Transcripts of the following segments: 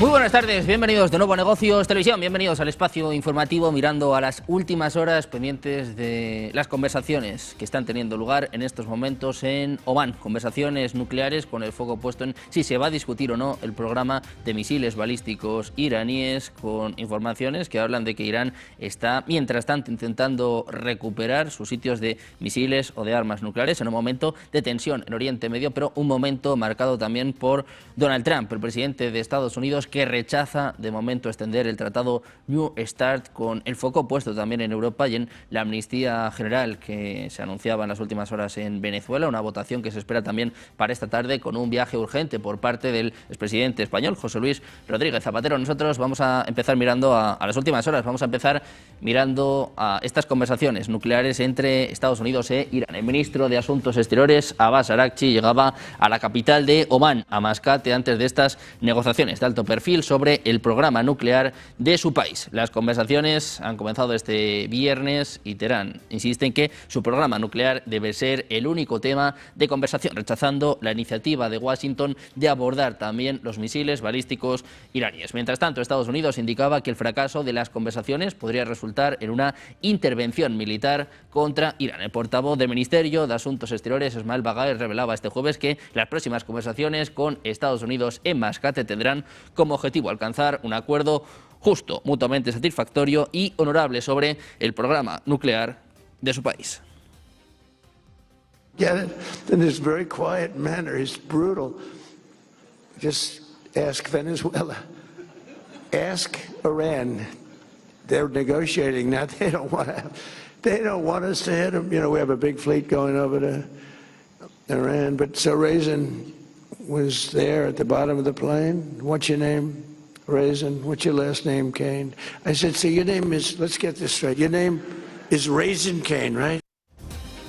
Muy buenas tardes, bienvenidos de nuevo a Negocios Televisión, bienvenidos al espacio informativo mirando a las últimas horas pendientes de las conversaciones que están teniendo lugar en estos momentos en Omán. Conversaciones nucleares con el foco puesto en si se va a discutir o no el programa de misiles balísticos iraníes, con informaciones que hablan de que Irán está, mientras tanto, intentando recuperar sus sitios de misiles o de armas nucleares en un momento de tensión en Oriente Medio, pero un momento marcado también por Donald Trump, el presidente de Estados Unidos, que rechaza de momento extender el tratado New START, con el foco puesto también en Europa y en la amnistía general que se anunciaba en las últimas horas en Venezuela, una votación que se espera también para esta tarde, con un viaje urgente por parte del expresidente español, José Luis Rodríguez Zapatero. Nosotros vamos a empezar mirando a las últimas horas, vamos a empezar mirando a estas conversaciones nucleares entre Estados Unidos e Irán. El ministro de Asuntos Exteriores, Abbas Araghchi, llegaba a la capital de Omán, a Mascate, antes de estas negociaciones de alto perfil sobre el programa nuclear de su país. Las conversaciones han comenzado este viernes y Teherán insiste en que su programa nuclear debe ser el único tema de conversación, rechazando la iniciativa de Washington de abordar también los misiles balísticos iraníes. Mientras tanto, Estados Unidos indicaba que el fracaso de las conversaciones podría resultar en una intervención militar contra Irán. El portavoz del Ministerio de Asuntos Exteriores, Esmail Bagaei, revelaba este jueves que las próximas conversaciones con Estados Unidos en Mascate tendrán como objetivo alcanzar un acuerdo justo, mutuamente satisfactorio y honorable sobre el programa nuclear de su país. Get it? In this very quiet manner, it's brutal. Just ask Venezuela, ask Iran. They're negotiating now. They don't want us to hit them. You know, we have a big fleet going over to Iran, but so Raisin was there at the bottom of the plane. What's your name? Raisin. What's your last name? Kane. I said, so your name is, let's get this straight. Your name is Raisin Kane, right?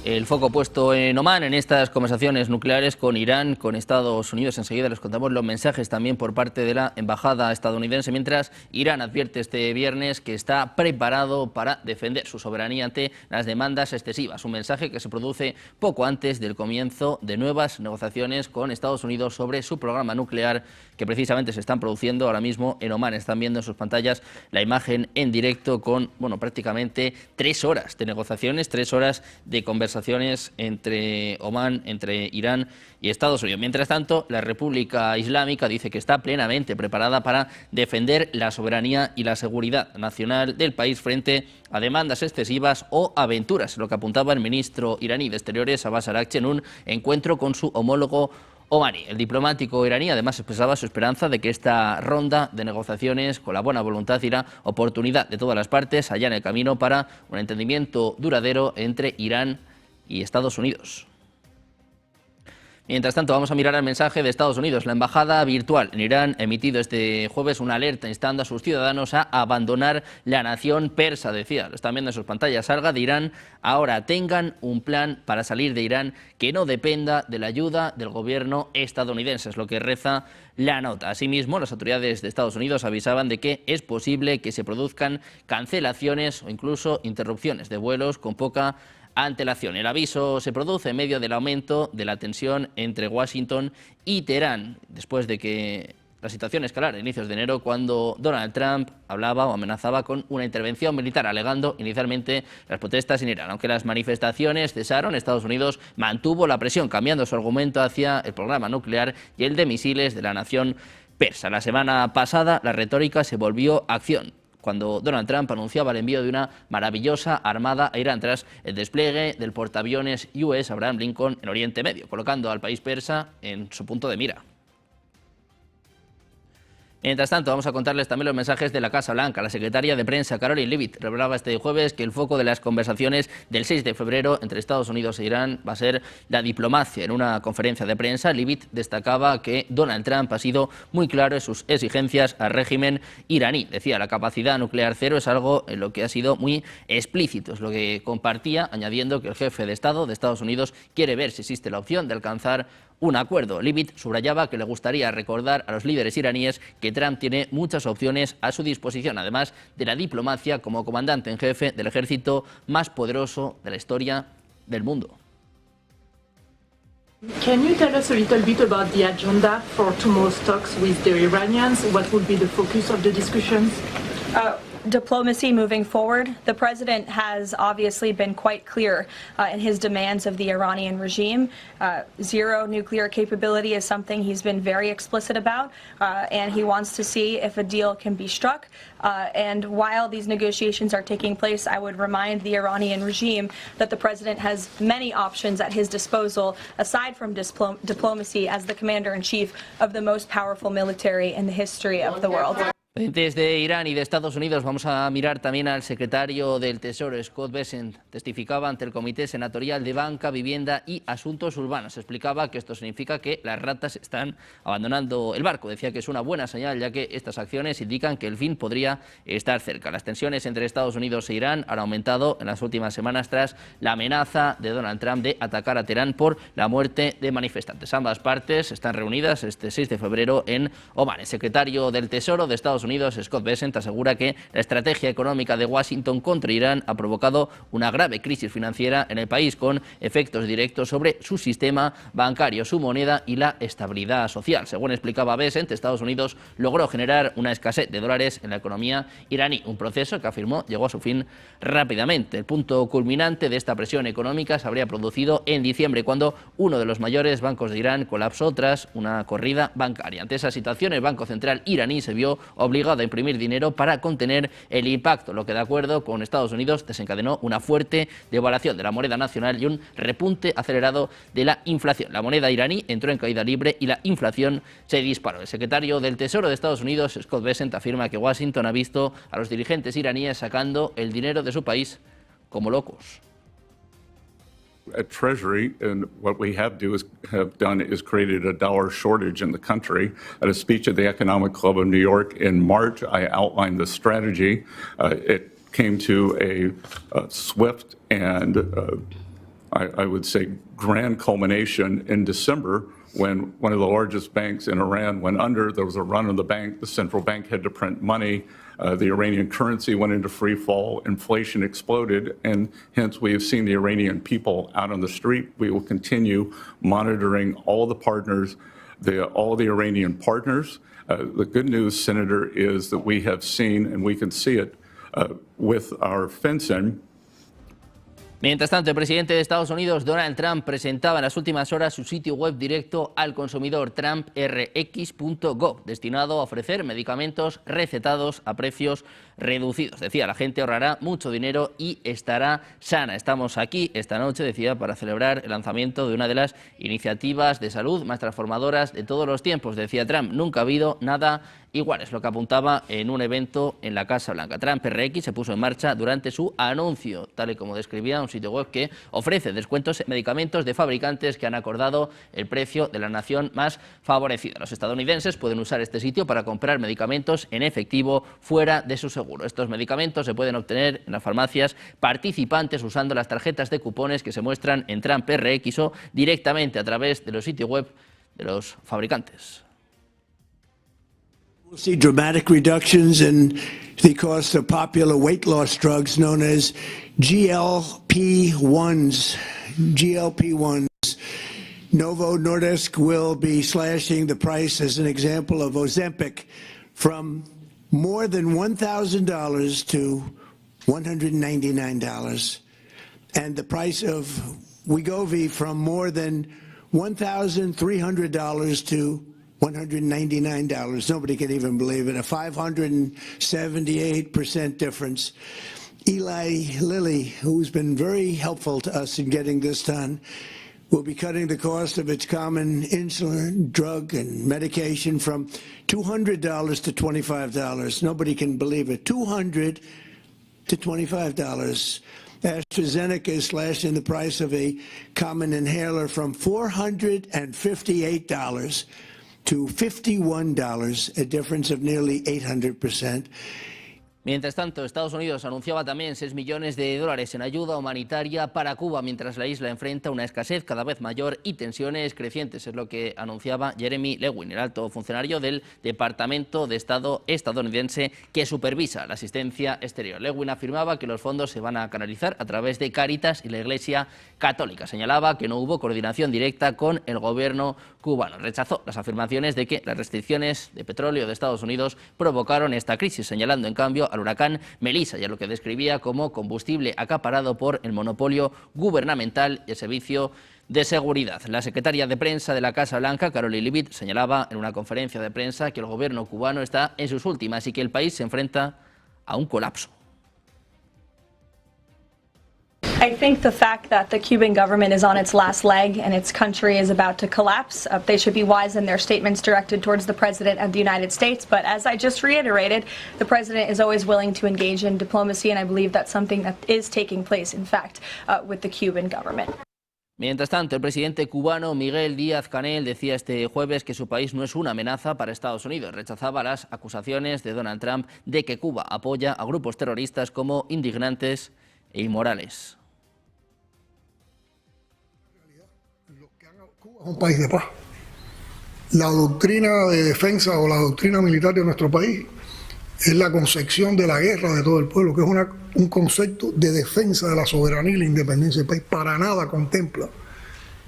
El foco puesto en Omán, en estas conversaciones nucleares con Irán, con Estados Unidos. Enseguida les contamos los mensajes también por parte de la embajada estadounidense, mientras Irán advierte este viernes que está preparado para defender su soberanía ante las demandas excesivas. Un mensaje que se produce poco antes del comienzo de nuevas negociaciones con Estados Unidos sobre su programa nuclear, que precisamente se están produciendo ahora mismo en Omán. Están viendo en sus pantallas la imagen en directo con, bueno, prácticamente 3 horas de negociaciones, 3 horas de conversaciones entre Omán, entre Irán y Estados Unidos. Mientras tanto, la República Islámica dice que está plenamente preparada para defender la soberanía y la seguridad nacional del país frente a demandas excesivas o aventuras, lo que apuntaba el ministro iraní de Exteriores, Abbas Araghchi, en un encuentro con su homólogo omaní. El diplomático iraní además expresaba su esperanza de que esta ronda de negociaciones, con la buena voluntad y la oportunidad de todas las partes, allane el camino para un entendimiento duradero entre Irán y Estados Unidos. Mientras tanto, vamos a mirar el mensaje de Estados Unidos. La embajada virtual en Irán ha emitido este jueves una alerta instando a sus ciudadanos a abandonar la nación persa. Decía, lo están viendo en sus pantallas: salga de Irán ahora, tengan un plan para salir de Irán que no dependa de la ayuda del gobierno estadounidense, es lo que reza la nota. Asimismo, las autoridades de Estados Unidos avisaban de que es posible que se produzcan cancelaciones o incluso interrupciones de vuelos con poca antelación. El aviso se produce en medio del aumento de la tensión entre Washington y Teherán, después de que la situación escalara a inicios de enero, cuando Donald Trump hablaba o amenazaba con una intervención militar, alegando inicialmente las protestas en Irán. Aunque las manifestaciones cesaron, Estados Unidos mantuvo la presión, cambiando su argumento hacia el programa nuclear y el de misiles de la nación persa. La semana pasada la retórica se volvió acción, cuando Donald Trump anunciaba el envío de una maravillosa armada a Irán tras el despliegue del portaaviones US Abraham Lincoln en Oriente Medio, colocando al país persa en su punto de mira. Mientras tanto, vamos a contarles también los mensajes de la Casa Blanca. La secretaria de Prensa, Caroline Leavitt, revelaba este jueves que el foco de las conversaciones del 6 de febrero entre Estados Unidos e Irán va a ser la diplomacia. En una conferencia de prensa, Leavitt destacaba que Donald Trump ha sido muy claro en sus exigencias al régimen iraní. Decía, la capacidad nuclear cero es algo en lo que ha sido muy explícito, es lo que compartía, añadiendo que el jefe de Estado de Estados Unidos quiere ver si existe la opción de alcanzar un acuerdo. Leavitt subrayaba que le gustaría recordar a los líderes iraníes que Trump tiene muchas opciones a su disposición, además de la diplomacia como comandante en jefe del ejército más poderoso de la historia del mundo. Can you tell us a little bit about the agenda for tomorrow's talks with the Iranians? What will be the focus of the discussions? Diplomacy moving forward. The president has obviously been quite clear in his demands of the Iranian regime. Zero nuclear capability is something he's been very explicit about, and he wants to see if a deal can be struck. And while these negotiations are taking place, I would remind the Iranian regime that the president has many options at his disposal, aside from diplomacy, as the commander-in-chief of the most powerful military in the history of the world. Desde Irán y de Estados Unidos vamos a mirar también al secretario del Tesoro, Scott Bessent. Testificaba ante el Comité Senatorial de Banca, Vivienda y Asuntos Urbanos. Explicaba que esto significa que las ratas están abandonando el barco. Decía que es una buena señal, ya que estas acciones indican que el fin podría estar cerca. Las tensiones entre Estados Unidos e Irán han aumentado en las últimas semanas tras la amenaza de Donald Trump de atacar a Teherán por la muerte de manifestantes. Ambas partes están reunidas este 6 de febrero en Omán. El secretario del Tesoro de Estados Unidos, Scott Bessent, asegura que la estrategia económica de Washington contra Irán ha provocado una grave crisis financiera en el país, con efectos directos sobre su sistema bancario, su moneda y la estabilidad social. Según explicaba Bessent, Estados Unidos logró generar una escasez de dólares en la economía iraní, un proceso que afirmó llegó a su fin rápidamente. El punto culminante de esta presión económica se habría producido en diciembre, cuando uno de los mayores bancos de Irán colapsó tras una corrida bancaria. Ante esa situación, el Banco Central iraní se vio obligado a imprimir dinero para contener el impacto, lo que de acuerdo con Estados Unidos desencadenó una fuerte devaluación de la moneda nacional y un repunte acelerado de la inflación. La moneda iraní entró en caída libre y la inflación se disparó. El secretario del Tesoro de Estados Unidos, Scott Bessent, afirma que Washington ha visto a los dirigentes iraníes sacando el dinero de su país como locos. At Treasury, and what we have done is created a dollar shortage in the country. At a speech at the Economic Club of New York in March, I outlined the strategy. It came to a swift and I would say grand culmination in December, when one of the largest banks in Iran went under. There was a run on the bank. The central bank had to print money. The Iranian currency went into free fall. Inflation exploded, and hence we have seen the Iranian people out on the street. We will continue monitoring all the partners, all the Iranian partners. The good news, Senator, is that we have seen, and we can see it with our fencing. Mientras tanto, el presidente de Estados Unidos, Donald Trump, presentaba en las últimas horas su sitio web directo al consumidor, trumprx.gov, destinado a ofrecer medicamentos recetados a precios reducidos. Decía, la gente ahorrará mucho dinero y estará sana. Estamos aquí esta noche, decía, para celebrar el lanzamiento de una de las iniciativas de salud más transformadoras de todos los tiempos. Decía Trump, nunca ha habido nada igual, es lo que apuntaba en un evento en la Casa Blanca. Trump RX se puso en marcha durante su anuncio, tal y como describía, un sitio web que ofrece descuentos en medicamentos de fabricantes que han acordado el precio de la nación más favorecida. Los estadounidenses pueden usar este sitio para comprar medicamentos en efectivo fuera de su seguro. Estos medicamentos se pueden obtener en las farmacias participantes usando las tarjetas de cupones que se muestran en Trump RX o directamente a través de los sitios web de los fabricantes. We'll see dramatic reductions in the cost of popular weight loss drugs known as GLP-1s. Novo Nordisk will be slashing the price, as an example, of Ozempic from more than $1,000 to $199, and the price of Wegovy from more than $1,300 to $199. Nobody can even believe it. A 578% difference. Eli Lilly, who's been very helpful to us in getting this done, will be cutting the cost of its common insulin, drug, and medication from $200 to $25. Nobody can believe it. $200 to $25. AstraZeneca is slashing the price of a common inhaler from $458 to $51, a difference of nearly 800%. Mientras tanto, Estados Unidos anunciaba también 6 millones de dólares en ayuda humanitaria para Cuba, mientras la isla enfrenta una escasez cada vez mayor y tensiones crecientes. Es lo que anunciaba Jeremy Lewin, el alto funcionario del Departamento de Estado estadounidense que supervisa la asistencia exterior. Lewin afirmaba que los fondos se van a canalizar a través de Cáritas y la Iglesia Católica. Señalaba que no hubo coordinación directa con el gobierno cubano. Rechazó las afirmaciones de que las restricciones de petróleo de Estados Unidos provocaron esta crisis, señalando en cambio al huracán Melissa y a lo que describía como combustible acaparado por el monopolio gubernamental y el servicio de seguridad. La secretaria de prensa de la Casa Blanca, Caroline Leavitt, señalaba en una conferencia de prensa que el gobierno cubano está en sus últimas y que el país se enfrenta a un colapso. I think the fact that the Cuban government is on its last leg and its country is about to collapse, they should be wise in their statements directed towards the President of the United States. But as I just reiterated, the President is always willing to engage in diplomacy, and I believe that's something that is taking place, in fact, with the Cuban government. Mientras tanto, el presidente cubano Miguel Díaz-Canel decía este jueves que su país no es una amenaza para Estados Unidos. Rechazaba las acusaciones de Donald Trump de que Cuba apoya a grupos terroristas como indignantes e inmorales. Cuba es un país de paz. La doctrina de defensa o la doctrina militar de nuestro país es la concepción de la guerra de todo el pueblo, que es un concepto de defensa de la soberanía y la independencia del país. Para nada contempla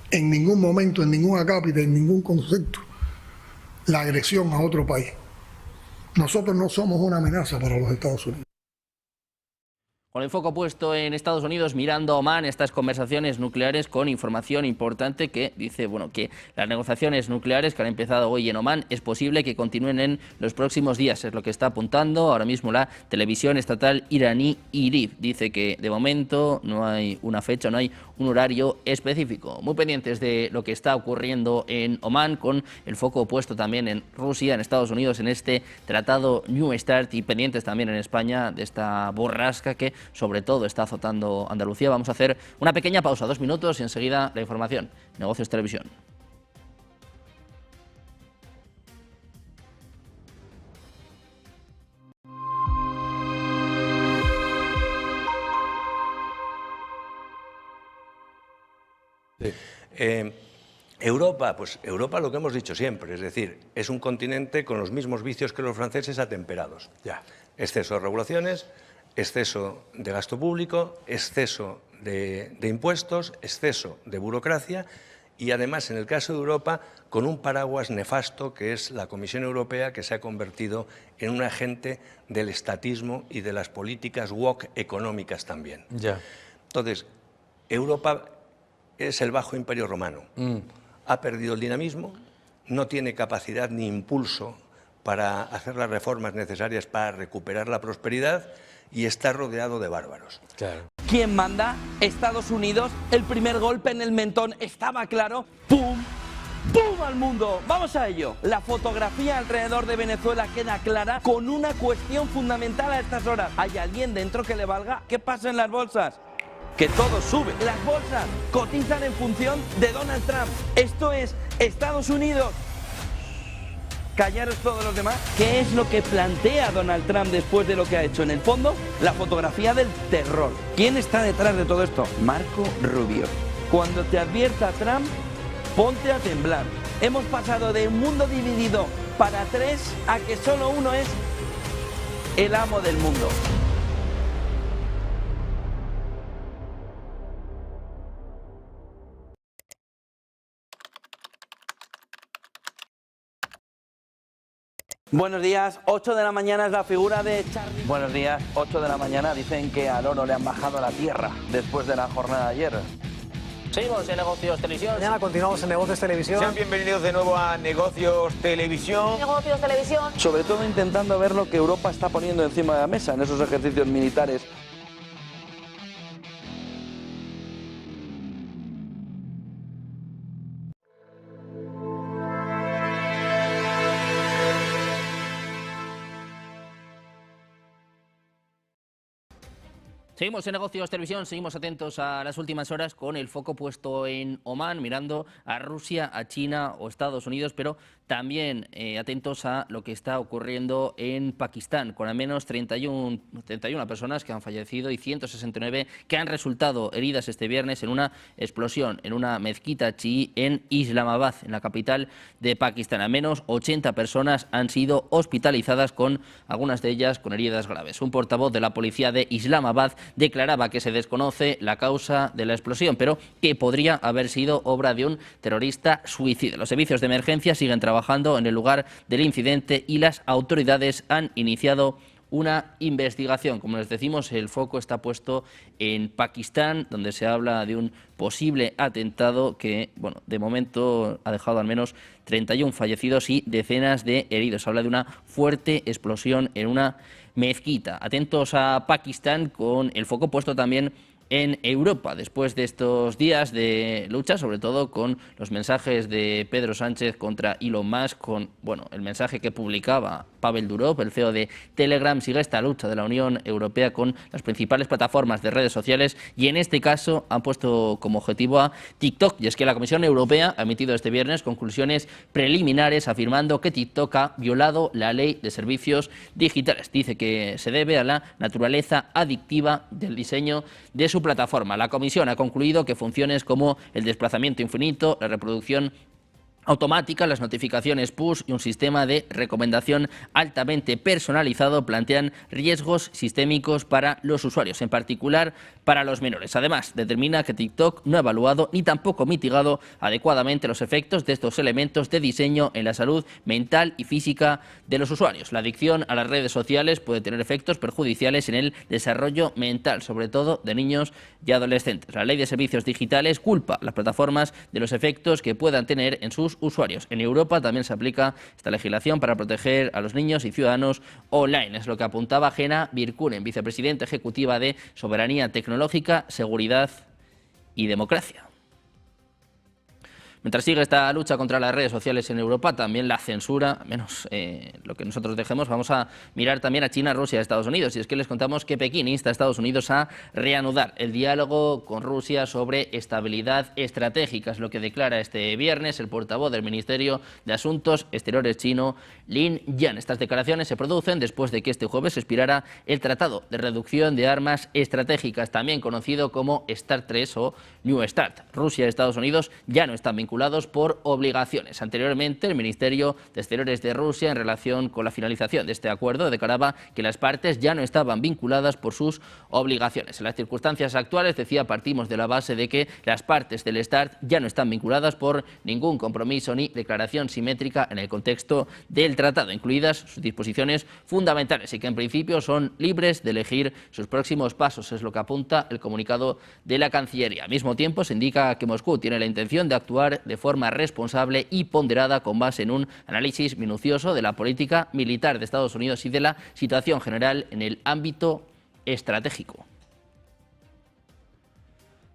en ningún momento, en ningún acápite, en ningún concepto, la agresión a otro país. Nosotros no somos una amenaza para los Estados Unidos. Con el foco puesto en Estados Unidos, mirando a Omán, estas conversaciones nucleares con información importante que dice que las negociaciones nucleares que han empezado hoy en Omán es posible que continúen en los próximos días. Es lo que está apuntando ahora mismo la televisión estatal iraní IRIB. Dice que de momento no hay una fecha, no hay un horario específico. Muy pendientes de lo que está ocurriendo en Omán, con el foco puesto también en Rusia, en Estados Unidos, en este tratado New START, y pendientes también en España de esta borrasca que sobre todo está azotando Andalucía. Vamos a hacer una pequeña pausa, 2 minutos, y enseguida la información. Negocios Televisión. Europa, pues Europa, lo que hemos dicho siempre, es decir, es un continente con los mismos vicios que los franceses, atemperados. Exceso de regulaciones, exceso de gasto público, exceso de impuestos, exceso de burocracia y además, en el caso de Europa, con un paraguas nefasto que es la Comisión Europea, que se ha convertido en un agente del estatismo y de las políticas woke económicas también. Entonces, Europa es el bajo imperio romano. Ha perdido el dinamismo, no tiene capacidad ni impulso para hacer las reformas necesarias para recuperar la prosperidad y está rodeado de bárbaros. ¿Quién manda? Estados Unidos. El primer golpe en el mentón estaba claro. ¡Pum! ¡Pum al mundo! ¡Vamos a ello! La fotografía alrededor de Venezuela queda clara con una cuestión fundamental a estas horas. ¿Hay alguien dentro que le valga? ¿Qué pasa en las bolsas? Que todo sube. Las bolsas cotizan en función de Donald Trump. Esto es Estados Unidos. Callaros todos los demás. ¿Qué es lo que plantea Donald Trump después de lo que ha hecho? En el fondo, la fotografía del terror. ¿Quién está detrás de todo esto? Marco Rubio. Cuando te advierta Trump, ponte a temblar. Hemos pasado de un mundo dividido para 3 a que solo uno es el amo del mundo. Buenos días, 8 de la mañana es la figura de Charlie. Buenos días, 8 de la mañana. Dicen que al oro le han bajado a la tierra después de la jornada de ayer. Seguimos en Negocios Televisión. Mañana continuamos en Negocios Televisión. Sean bienvenidos de nuevo a Negocios Televisión. Negocios Televisión. Sobre todo intentando ver lo que Europa está poniendo encima de la mesa en esos ejercicios militares. Seguimos en Negocios Televisión, seguimos atentos a las últimas horas con el foco puesto en Omán, mirando a Rusia, a China o Estados Unidos, pero también atentos a lo que está ocurriendo en Pakistán, con al menos 31 personas que han fallecido y 169 que han resultado heridas este viernes en una explosión en una mezquita chií en Islamabad, en la capital de Pakistán. Al menos 80 personas han sido hospitalizadas, con algunas de ellas con heridas graves. Un portavoz de la policía de Islamabad declaraba que se desconoce la causa de la explosión, pero que podría haber sido obra de un terrorista suicida. Los servicios de emergencia siguen trabajando en el lugar del incidente y las autoridades han iniciado una investigación. Como les decimos, el foco está puesto en Pakistán, donde se habla de un posible atentado que, bueno, de momento ha dejado al menos 31 fallecidos y decenas de heridos. Se habla de una fuerte explosión en una mezquita. Atentos a Pakistán, con el foco puesto también en Europa, después de estos días de lucha, sobre todo con los mensajes de Pedro Sánchez contra Elon Musk, con el mensaje que publicaba Pavel Durov, el CEO de Telegram. Sigue esta lucha de la Unión Europea con las principales plataformas de redes sociales y en este caso han puesto como objetivo a TikTok. Y es que la Comisión Europea ha emitido este viernes conclusiones preliminares afirmando que TikTok ha violado la ley de servicios digitales. Dice que se debe a la naturaleza adictiva del diseño de su plataforma. La Comisión ha concluido que funciones como el desplazamiento infinito, la reproducción automática, las notificaciones push y un sistema de recomendación altamente personalizado plantean riesgos sistémicos para los usuarios, en particular para los menores. Además, determina que TikTok no ha evaluado ni tampoco mitigado adecuadamente los efectos de estos elementos de diseño en la salud mental y física de los usuarios. La adicción a las redes sociales puede tener efectos perjudiciales en el desarrollo mental, sobre todo de niños y adolescentes. La ley de servicios digitales culpa a las plataformas de los efectos que puedan tener en sus usuarios. En Europa también se aplica esta legislación para proteger a los niños y ciudadanos online. Es lo que apuntaba Henna Virkkunen, vicepresidenta ejecutiva de Soberanía Tecnológica, Seguridad y Democracia. Mientras sigue esta lucha contra las redes sociales en Europa, también la censura, al menos lo que nosotros dejemos, vamos a mirar también a China, Rusia y Estados Unidos. Y es que les contamos que Pekín insta a Estados Unidos a reanudar el diálogo con Rusia sobre estabilidad estratégica. Es lo que declara este viernes el portavoz del Ministerio de Asuntos Exteriores chino, Lin Yan. Estas declaraciones se producen después de que este jueves expirara el Tratado de Reducción de Armas Estratégicas, también conocido como START 3 o New START. Rusia y Estados Unidos ya no están vinculados por obligaciones. Anteriormente, el Ministerio de Exteriores de Rusia, en relación con la finalización de este acuerdo, declaraba que las partes ya no estaban vinculadas por sus obligaciones. En las circunstancias actuales, decía, partimos de la base de que las partes del START ya no están vinculadas por ningún compromiso ni declaración simétrica en el contexto del tratado, incluidas sus disposiciones fundamentales, y que en principio son libres de elegir sus próximos pasos, es lo que apunta el comunicado de la Cancillería. Al mismo tiempo, se indica que Moscú tiene la intención de actuar de forma responsable y ponderada con base en un análisis minucioso de la política militar de Estados Unidos y de la situación general en el ámbito estratégico.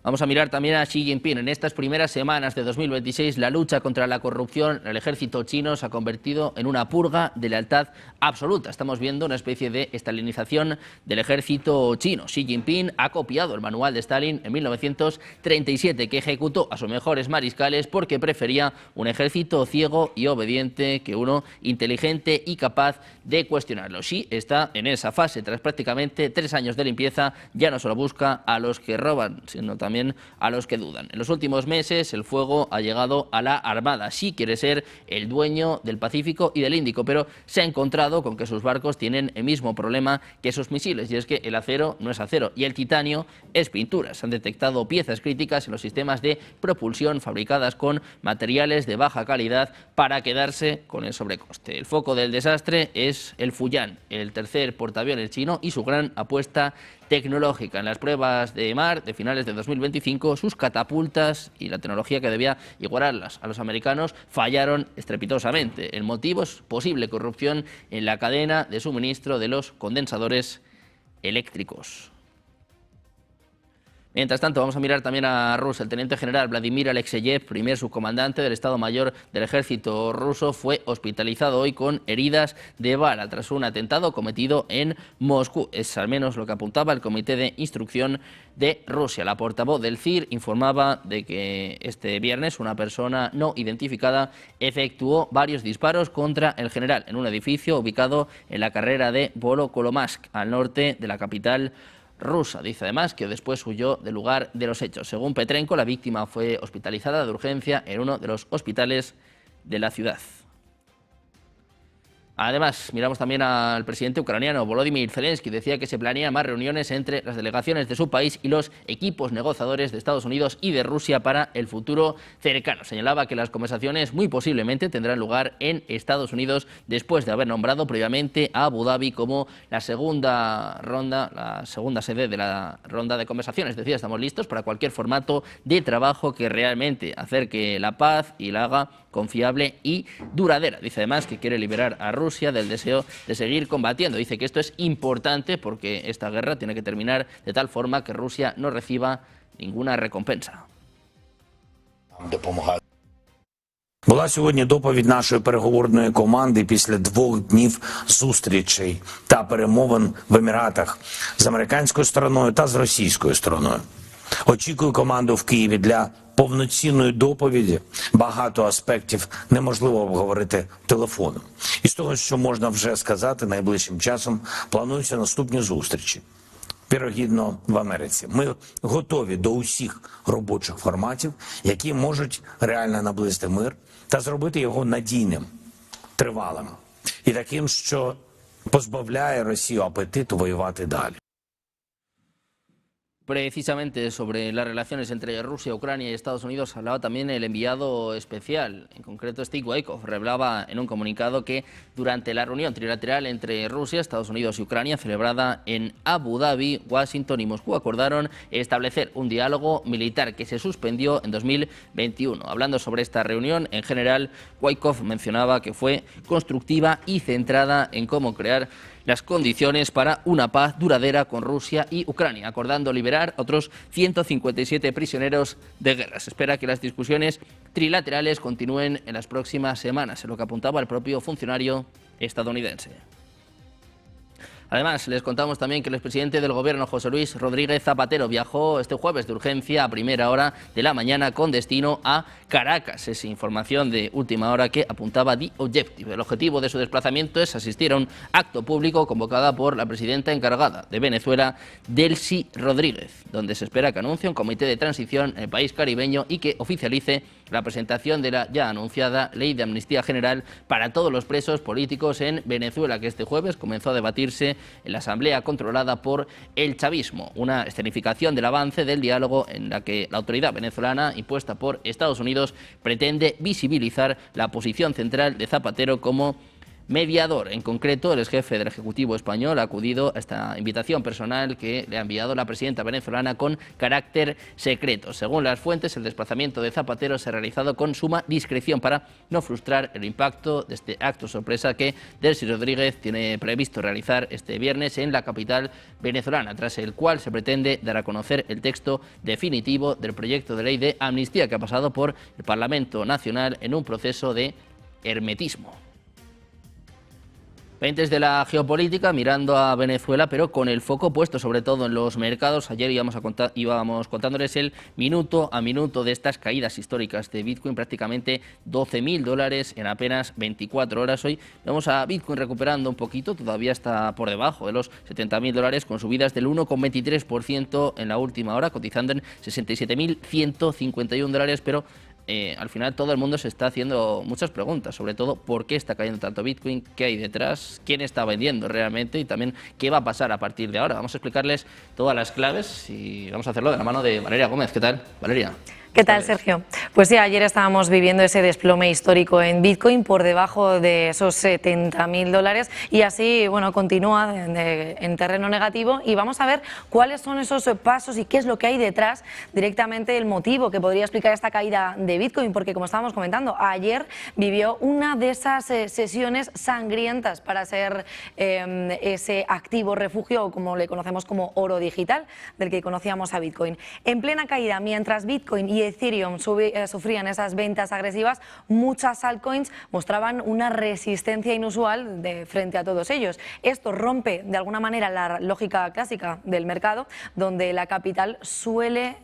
Vamos a mirar también a Xi Jinping. En estas primeras semanas de 2026, la lucha contra la corrupción en el ejército chino se ha convertido en una purga de lealtad absoluta. Estamos viendo una especie de estalinización del ejército chino. Xi Jinping ha copiado el manual de Stalin en 1937, que ejecutó a sus mejores mariscales porque prefería un ejército ciego y obediente que uno inteligente y capaz de cuestionarlo. Xi está en esa fase. Tras prácticamente 3 años de limpieza, ya no solo busca a los que roban, sino también a los que dudan. En los últimos meses el fuego ha llegado a la Armada. Xi quiere ser el dueño del Pacífico y del Índico, pero se ha encontrado con que sus barcos tienen el mismo problema que sus misiles, y es que el acero no es acero y el titanio es pintura. Se han detectado piezas críticas en los sistemas de propulsión fabricadas con materiales de baja calidad para quedarse con el sobrecoste. El foco del desastre es el Fujian, el tercer portaaviones chino y su gran apuesta tecnológica. En las pruebas de mar de finales de 2025, sus catapultas y la tecnología que debía igualarlas a los americanos fallaron estrepitosamente. El motivo es posible corrupción en la cadena de suministro de los condensadores eléctricos. Mientras tanto, vamos a mirar también a Rusia. El teniente general Vladimir Alexeyev, primer subcomandante del Estado Mayor del Ejército ruso, fue hospitalizado hoy con heridas de bala tras un atentado cometido en Moscú. Es al menos lo que apuntaba el Comité de Instrucción de Rusia. La portavoz del CIR informaba de que este viernes una persona no identificada efectuó varios disparos contra el general en un edificio ubicado en la carrera de Volokolomask, al norte de la capital rusa. Dice además que después huyó del lugar de los hechos. Según Petrenko, la víctima fue hospitalizada de urgencia en uno de los hospitales de la ciudad. Además, miramos también al presidente ucraniano Volodymyr Zelensky. Decía que se planean más reuniones entre las delegaciones de su país y los equipos negociadores de Estados Unidos y de Rusia para el futuro cercano. Señalaba que las conversaciones muy posiblemente tendrán lugar en Estados Unidos después de haber nombrado previamente a Abu Dhabi como la segunda sede de la ronda de conversaciones. Decía, estamos listos para cualquier formato de trabajo que realmente acerque la paz y la haga confiable y duradera. Dice además que quiere liberar a Rusia del deseo de seguir combatiendo. Dice que esto es importante porque esta guerra tiene que terminar de tal forma que Rusia no reciba ninguna recompensa. Була сьогодні доповідь нашої переговорної команди після 2 днів зустрічей та перемовин в Еміратах з американською стороною та з російською стороною. Очікую команду в Києві для повноцінної доповіді. Багато аспектів неможливо обговорити телефоном. І з того, що можна вже сказати, найближчим часом плануються наступні зустрічі. Вірогідно, в Америці. Ми готові до усіх робочих форматів, які можуть реально наблизити мир та зробити його надійним, тривалим і таким, що позбавляє Росію апетиту воювати далі. Precisamente sobre las relaciones entre Rusia, Ucrania y Estados Unidos hablaba también el enviado especial, en concreto Steve Witkoff. Revelaba en un comunicado que durante la reunión trilateral entre Rusia, Estados Unidos y Ucrania, celebrada en Abu Dhabi, Washington y Moscú, acordaron establecer un diálogo militar que se suspendió en 2021. Hablando sobre esta reunión, en general, Witkoff mencionaba que fue constructiva y centrada en cómo crear las condiciones para una paz duradera con Rusia y Ucrania, acordando liberar otros 157 prisioneros de guerra. Se espera que las discusiones trilaterales continúen en las próximas semanas, en lo que apuntaba el propio funcionario estadounidense. Además, les contamos también que el expresidente del Gobierno, José Luis Rodríguez Zapatero, viajó este jueves de urgencia a primera hora de la mañana con destino a Caracas. Es información de última hora que apuntaba The Objective. El objetivo de su desplazamiento es asistir a un acto público convocada por la presidenta encargada de Venezuela, Delcy Rodríguez, donde se espera que anuncie un comité de transición en el país caribeño y que oficialice la presentación de la ya anunciada Ley de Amnistía General para todos los presos políticos en Venezuela, que este jueves comenzó a debatirse en la asamblea controlada por el chavismo, una escenificación del avance del diálogo en la que la autoridad venezolana impuesta por Estados Unidos pretende visibilizar la posición central de Zapatero como mediador. En concreto, el exjefe del Ejecutivo español ha acudido a esta invitación personal que le ha enviado la presidenta venezolana con carácter secreto. Según las fuentes, el desplazamiento de Zapatero se ha realizado con suma discreción para no frustrar el impacto de este acto sorpresa que Delcy Rodríguez tiene previsto realizar este viernes en la capital venezolana, tras el cual se pretende dar a conocer el texto definitivo del proyecto de ley de amnistía que ha pasado por el Parlamento Nacional en un proceso de hermetismo. Pendientes de la geopolítica, mirando a Venezuela, pero con el foco puesto sobre todo en los mercados. Ayer íbamos contándoles el minuto a minuto de estas caídas históricas de Bitcoin, prácticamente $12.000 en apenas 24 horas. Hoy vemos a Bitcoin recuperando un poquito, todavía está por debajo de los $70.000, con subidas del 1,23% en la última hora, cotizando en $67.151, pero al final todo el mundo se está haciendo muchas preguntas, sobre todo por qué está cayendo tanto Bitcoin, qué hay detrás, quién está vendiendo realmente y también qué va a pasar a partir de ahora. Vamos a explicarles todas las claves y vamos a hacerlo de la mano de Valeria Gómez. ¿Qué tal, Valeria? ¿Qué tal, Sergio? Pues sí, ayer estábamos viviendo ese desplome histórico en Bitcoin por debajo de esos $70.000 y así, bueno, continúa en terreno negativo y vamos a ver cuáles son esos pasos y qué es lo que hay detrás directamente el motivo que podría explicar esta caída de Bitcoin, porque como estábamos comentando, ayer vivió una de esas sesiones sangrientas para ser ese activo refugio, o como le conocemos como oro digital, del que conocíamos a Bitcoin. En plena caída, mientras Bitcoin y Ethereum sufrían esas ventas agresivas, muchas altcoins mostraban una resistencia inusual frente a todos ellos. Esto rompe de alguna manera la lógica clásica del mercado, donde el capital suele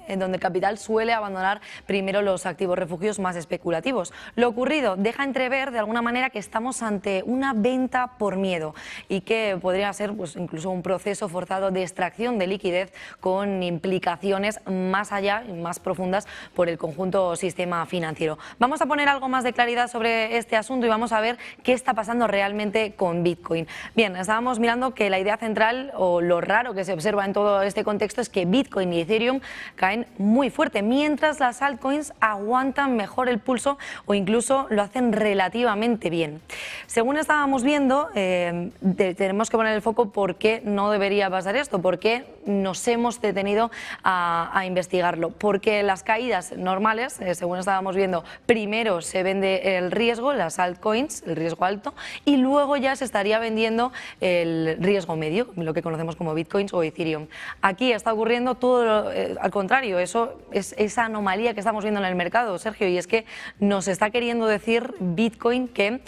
abandonar primero los activos refugios más especulativos. Lo ocurrido deja entrever de alguna manera que estamos ante una venta por miedo y que podría ser pues, incluso un proceso forzado de extracción de liquidez con implicaciones más allá y más profundas por el conjunto sistema financiero. Vamos a poner algo más de claridad sobre este asunto y vamos a ver qué está pasando realmente con Bitcoin. Bien, estábamos mirando que la idea central o lo raro que se observa en todo este contexto es que Bitcoin y Ethereum caen muy fuerte, mientras las altcoins aguantan mejor el pulso o incluso lo hacen relativamente bien. Según estábamos viendo, tenemos que poner el foco por qué no debería pasar esto, por qué nos hemos detenido a investigarlo, porque las caídas normales, según estábamos viendo, primero se vende el riesgo, las altcoins, el riesgo alto, y luego ya se estaría vendiendo el riesgo medio, lo que conocemos como Bitcoins o Ethereum. Aquí está ocurriendo todo al contrario, eso es esa anomalía que estamos viendo en el mercado, Sergio, y es que nos está queriendo decir Bitcoin que,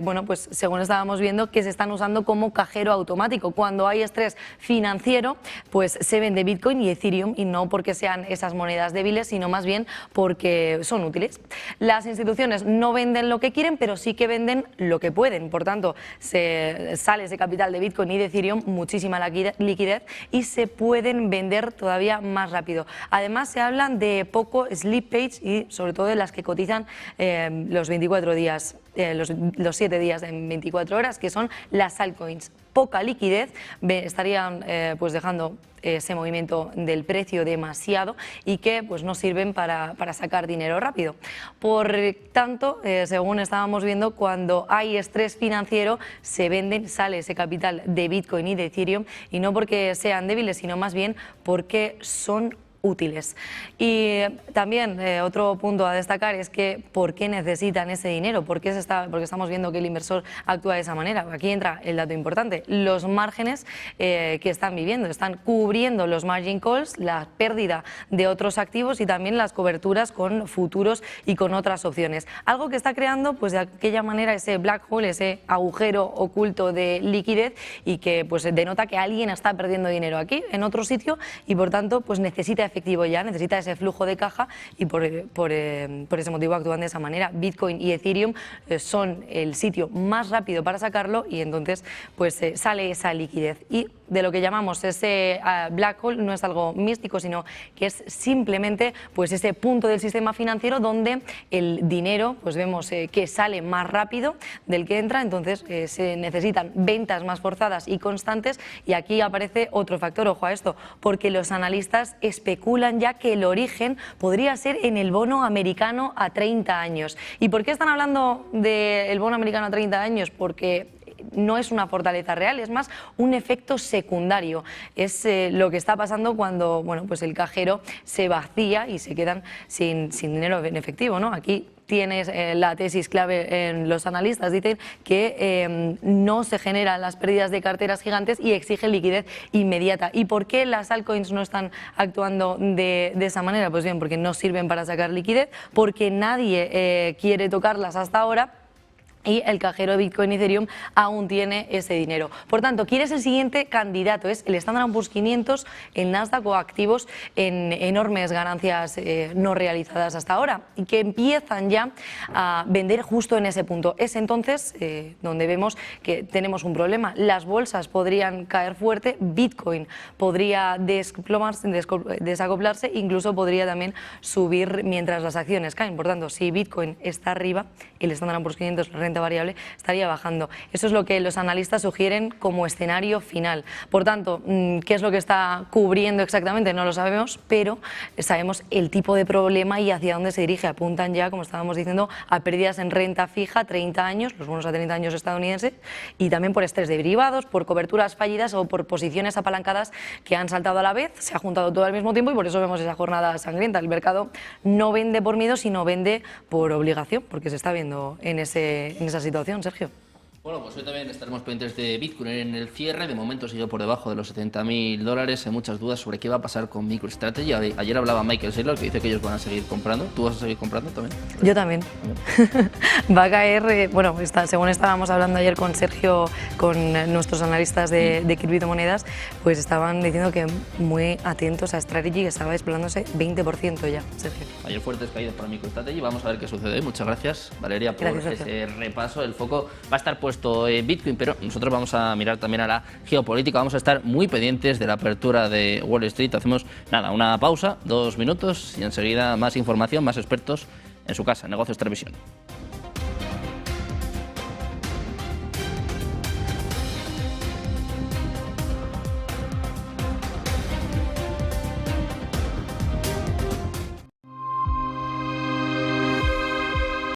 bueno, pues según estábamos viendo, que se están usando como cajero automático. Cuando hay estrés financiero, pues se vende Bitcoin y Ethereum, y no porque sean esas monedas débiles, sino más bien porque son útiles. Las instituciones no venden lo que quieren, pero sí que venden lo que pueden. Por tanto, sale ese capital de Bitcoin y de Ethereum, muchísima liquidez, y se pueden vender todavía más rápido. Además, se hablan de poco slippage y sobre todo de las que cotizan los 24 días, los 7 días en 24 horas, que son las altcoins. Poca liquidez, estarían pues dejando ese movimiento del precio demasiado y que pues no sirven para sacar dinero rápido. Por tanto, según estábamos viendo, cuando hay estrés financiero se venden, sale ese capital de Bitcoin y de Ethereum, y no porque sean débiles, sino más bien porque son útiles. Y también otro punto a destacar es que ¿por qué necesitan ese dinero? Porque estamos viendo que el inversor actúa de esa manera. Aquí entra el dato importante, los márgenes que están viviendo, están cubriendo los margin calls, la pérdida de otros activos y también las coberturas con futuros y con otras opciones. Algo que está creando pues de aquella manera ese black hole, ese agujero oculto de liquidez, y que pues denota que alguien está perdiendo dinero aquí en otro sitio y por tanto pues necesita efectivo ya, necesita ese flujo de caja, y por ese motivo actúan de esa manera. Bitcoin y Ethereum son el sitio más rápido para sacarlo, y entonces pues sale esa liquidez. Y de lo que llamamos ese black hole no es algo místico, sino que es simplemente pues ese punto del sistema financiero donde el dinero pues vemos que sale más rápido del que entra, entonces se necesitan ventas más forzadas y constantes, y aquí aparece otro factor, ojo a esto, porque los analistas especulan ya que el origen podría ser en el bono americano a 30 años. ¿Y por qué están hablando del bono americano a 30 años? Porque no es una fortaleza real, es más un efecto secundario. Es lo que está pasando cuando pues el cajero se vacía y se quedan sin dinero en efectivo, ¿no? Aquí tienes la tesis clave en los analistas, dicen que no se generan las pérdidas de carteras gigantes y exigen liquidez inmediata. ¿Y por qué las altcoins no están actuando de esa manera? Pues bien, porque no sirven para sacar liquidez, porque nadie quiere tocarlas hasta ahora, y el cajero de Bitcoin y Ethereum aún tiene ese dinero. Por tanto, ¿quién es el siguiente candidato? Es el Standard & Poor's 500, el Nasdaq o activos en enormes ganancias no realizadas hasta ahora, y que empiezan ya a vender justo en ese punto. Es entonces donde vemos que tenemos un problema. Las bolsas podrían caer fuerte, Bitcoin podría desplomarse, desacoplarse, incluso podría también subir mientras las acciones caen. Por tanto, si Bitcoin está arriba, el Standard & Poor's 500, la renta renta variable, estaría bajando. Eso es lo que los analistas sugieren como escenario final. Por tanto, ¿qué es lo que está cubriendo exactamente? No lo sabemos, pero sabemos el tipo de problema y hacia dónde se dirige. Apuntan ya, como estábamos diciendo, a pérdidas en renta fija, 30 años, los bonos a 30 años estadounidenses, y también por estrés de derivados, por coberturas fallidas o por posiciones apalancadas que han saltado a la vez, se ha juntado todo al mismo tiempo y por eso vemos esa jornada sangrienta. El mercado no vende por miedo, sino vende por obligación, porque se está viendo en esa situación, Sergio. Bueno, pues hoy también estaremos pendientes de Bitcoin en el cierre. De momento sigue por debajo de los $70.000. Hay muchas dudas sobre qué va a pasar con MicroStrategy. Ayer hablaba Michael Saylor, que dice que ellos van a seguir comprando. ¿Tú vas a seguir comprando también? Yo también. Va a caer, bueno, según estábamos hablando ayer con Sergio, con nuestros analistas de criptomonedas, pues estaban diciendo que muy atentos a Strategy, que estaba desplomándose 20% ya, Sergio. Ayer fuertes caídas para MicroStrategy. Vamos a ver qué sucede. Muchas gracias, Valeria, por ese repaso. El foco va a estar puesto en Bitcoin, pero nosotros vamos a mirar también a la geopolítica. Vamos a estar muy pendientes de la apertura de Wall Street. Hacemos una pausa, 2 minutos, y enseguida más información, más expertos en su casa, Negocios Televisión.